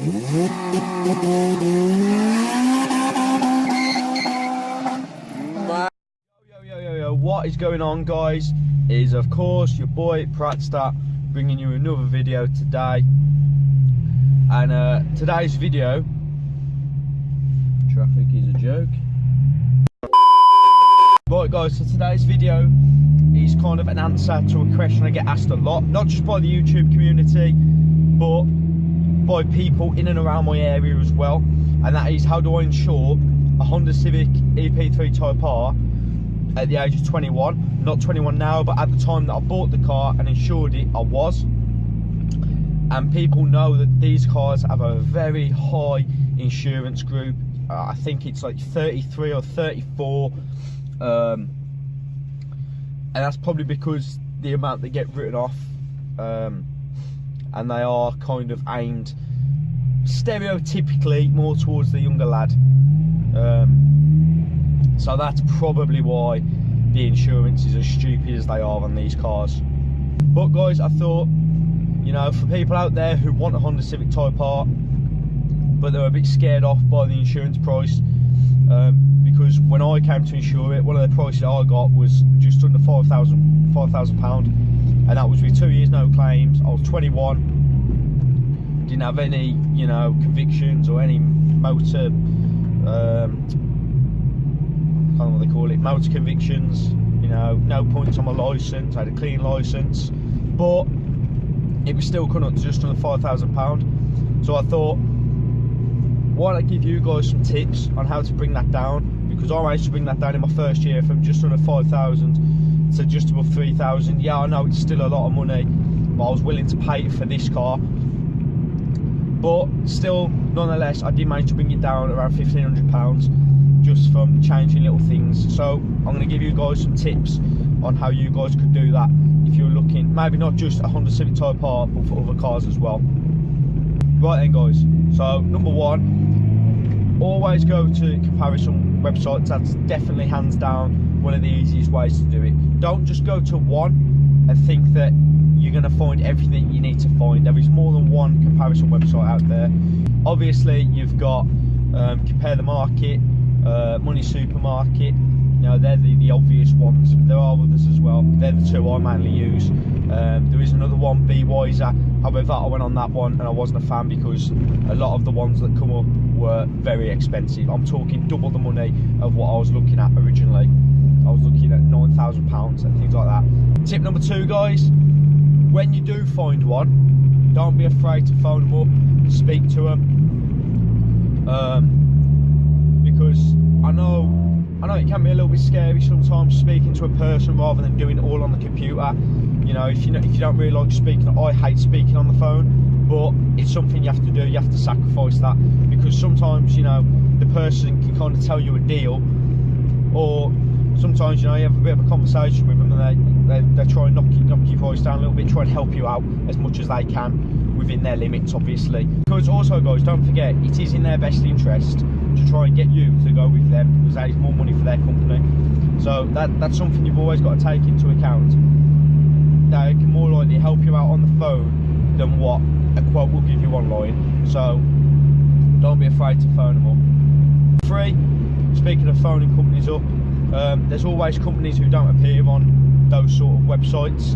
Yo, what is going on, guys? Is of course your boy Pratstat bringing you another video today. And today's video, traffic is a joke. Right guys, so today's video is kind of an answer to a question I get asked a lot, not just by the YouTube community, but by people in and around my area as well. And that is, how do I insure a Honda Civic EP3 Type R at the age of 21? Not 21 now, but at the time that I bought the car and insured it, I was. And people know that these cars have a very high insurance group. I think it's like 33 or 34. And that's probably because the amount they get written off, and they are kind of aimed stereotypically more towards the younger lad. So that's probably why the insurance is as stupid as they are on these cars. But guys, I thought, you know, for people out there who want a Honda Civic Type R, but they're a bit scared off by the insurance price, because when I came to insure it, one of the prices I got was just under £5,000, and that was with 2 years no claims. I was 21, didn't have any, you know, convictions or any motor, I can't know what they call it, motor convictions, you know, no points on my licence. I had a clean licence, but it was still coming up to just under £5,000. So I thought, why don't I give you guys some tips on how to bring that down, because I managed to bring that down in my first year from just under 5,000 to just above 3,000. Yeah, I know it's still a lot of money, but I was willing to pay it for this car. But still, nonetheless, I did manage to bring it down around £1,500 just from changing little things. So I'm going to give you guys some tips on how you guys could do that if you're looking, maybe not just a Honda Civic Type R, but for other cars as well. Right then guys, so number one, always go to comparison websites. That's definitely hands down one of the easiest ways to do it. Don't just go to one and think that you're going to find everything you need to find. There is more than one comparison website out there. Obviously you've got Compare the Market, Money Supermarket. You know, they're the obvious ones. There are others as well. They're the two I mainly use. There is another one, Be Wiser. However, I went on that one and I wasn't a fan because a lot of the ones that come up were very expensive. I'm talking double the money of what I was looking at originally. I was looking at £9,000 and things like that. Tip number two, guys, when you do find one, don't be afraid to phone them up, speak to them, because I know it can be a little bit scary sometimes speaking to a person rather than doing it all on the computer. You know, if you don't really like speaking, I hate speaking on the phone, but it's something you have to do. You have to sacrifice that, because sometimes, you know, the person can kind of tell you a deal, or sometimes, you know, you have a bit of a conversation with them and they try and knock your price down a little bit, try and help you out as much as they can within their limits, obviously. Because also, guys, don't forget, it is in their best interest to try and get you to go with them, because that is more money for their company. So that's something you've always got to take into account. They can more likely help you out on the phone than what a quote will give you online. So don't be afraid to phone them up. 3, speaking of phoning companies up, there's always companies who don't appear on those sort of websites,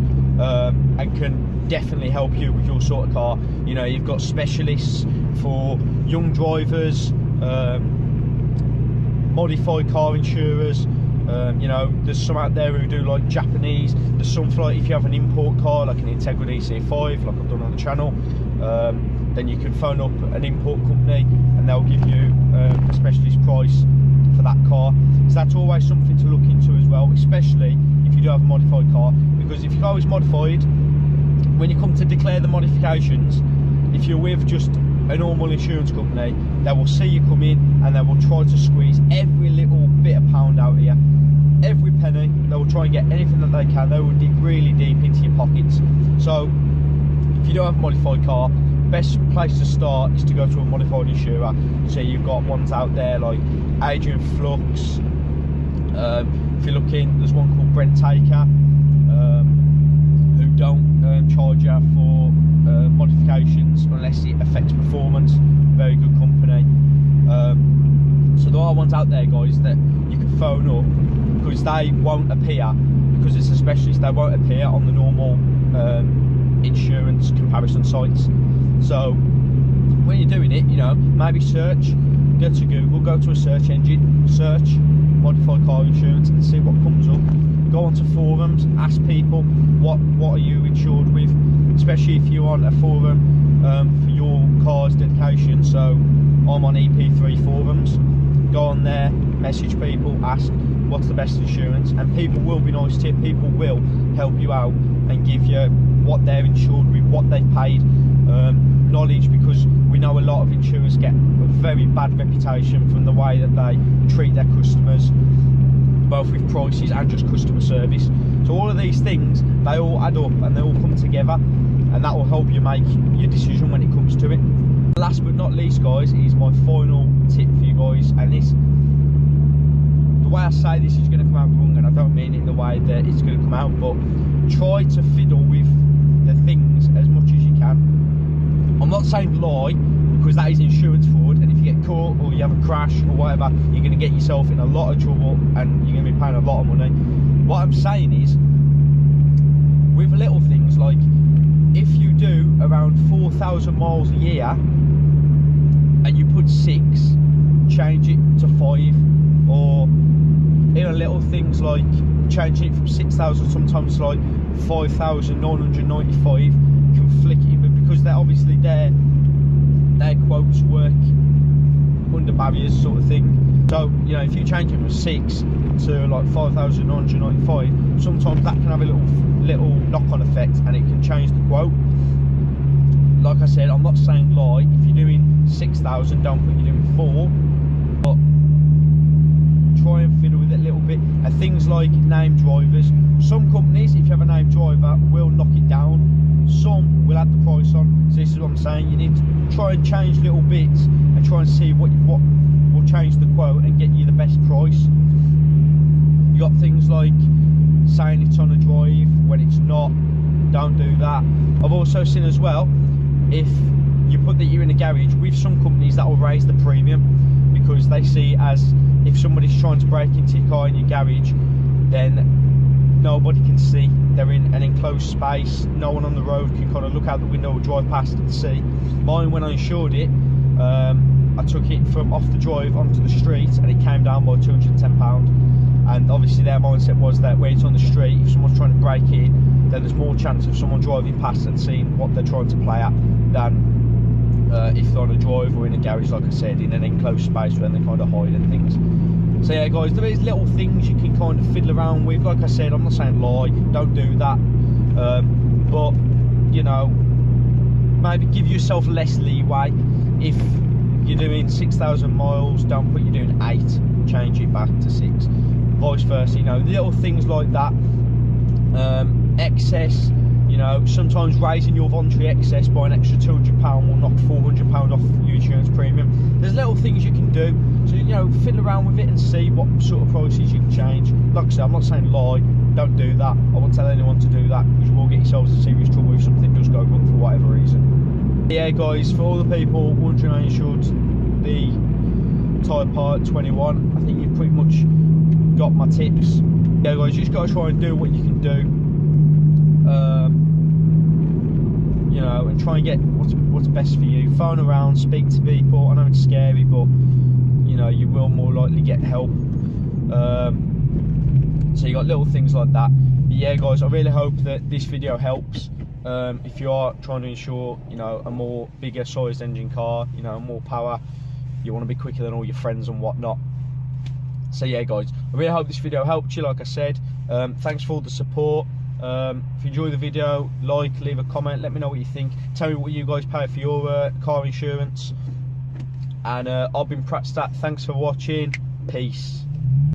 and can definitely help you with your sort of car. You know, you've got specialists for young drivers, modified car insurers. You know, there's some out there who do like Japanese. There's some for like if you have an import car, like an Integra DC5, like I've done on the channel, then you can phone up an import company and they'll give you a specialist price for that car. So that's always something to look into as well, especially if you do have a modified car, because if your car is modified, when you come to declare the modifications, if you're with just a normal insurance company, they will see you come in and they will try to squeeze every little bit of pound out of you, every penny. They will try and get anything that they can. They will dig really deep into your pockets. So if you don't have a modified car, best place to start is to go to a modified insurer. So you've got ones out there like Adrian Flux. If you're looking, there's one called Brent Taker, who don't charge you for modifications unless it affects performance. Very good company. So there are ones out there, guys, that you can phone up because they won't appear, because it's a specialist, they won't appear on the normal insurance comparison sites. So when you're doing it, you know, maybe search, go to Google, go to a search engine, search modified car insurance and see what comes up. Go onto forums, ask people what are you insured with, especially if you're on a forum for your car's dedication. So I'm on EP3 forums. Go on there, message people, ask what's the best insurance, and people will be nice to you. People will help you out and give you what they're insured with, what they've paid, knowledge, because we know a lot of insurers get a very bad reputation from the way that they treat their customers, both with prices and just customer service. So all of these things, they all add up and they all come together, and that will help you make your decision when it comes to it. Last but not least, guys, is my final tip for you guys, and this, the way I say this is going to come out wrong, and I don't mean it the way that it's going to come out, but try to fiddle with the things as much as you can. I'm not saying lie, because that is insurance fraud, and if you get caught or you have a crash or whatever, you're going to get yourself in a lot of trouble and you're going to be paying a lot of money. What I'm saying is, with little things like, if you do around 4,000 miles a year and you put 6, change it to 5, or you know, little things like changing it from 6,000 sometimes to like 5,995, can flick it in, but because they're obviously their quotes work under barriers sort of thing. So you know, if you change it from 6 to like 5,995, sometimes that can have a little knock-on effect and it can change the quote. Like I said, I'm not saying lie. If you're doing 6,000, don't put you're doing 4, but try and fiddle with it a little bit. And things like named drivers, some companies, if you have a named driver, will knock it down, some will add the price on. So this is what I'm saying, you need to try and change little bits and try and see what will change the quote and get you the best price. You got things like saying it's on a drive when it's not. Don't do that. I've also seen as well, if you put that you're in a garage, with some companies that will raise the premium, because they see as if somebody's trying to break into your car in your garage, then nobody can see. They're in an enclosed space, no one on the road can kind of look out the window or drive past and see. Mine, when I insured it, I took it from off the drive onto the street and it came down by £210. And obviously their mindset was that when it's on the street, if someone's trying to break in, then there's more chance of someone driving past and seeing what they're trying to play at than if they're on a drive or in a garage, like I said, in an enclosed space where they kind of hide and things. So yeah, guys, there is little things you can kind of fiddle around with. Like I said, I'm not saying lie, don't do that, but you know, maybe give yourself less leeway. If you're doing 6,000 miles, don't put you're doing 8, change it back to 6, vice versa. You know, little things like that. Excess, you know, sometimes raising your voluntary excess by an extra £200 will knock £400 off your insurance premium. There's little things you can do, so you know, fiddle around with it and see what sort of prices you can change. Like I said, I'm not saying lie, don't do that. I won't tell anyone to do that, because you will get yourselves in serious trouble if something does go wrong for whatever reason. Yeah, guys, for all the people wondering how you insured the tyre part 21, I think you've pretty much got my tips. Yeah, guys, you just got to try and do what you can do. You know, and try and get what's best for you. Phone around, speak to people. I know it's scary, but you know, you will more likely get help. So you got little things like that. But yeah, guys, I really hope that this video helps. If you are trying to insure, you know, a more bigger sized engine car, you know, more power, you want to be quicker than all your friends and whatnot. So yeah, guys, I really hope this video helped you. Like I said, thanks for all the support. If you enjoy the video, like, leave a comment, let me know what you think, tell me what you guys pay for your car insurance. And I've been Pratt Stat. Thanks for watching. Peace.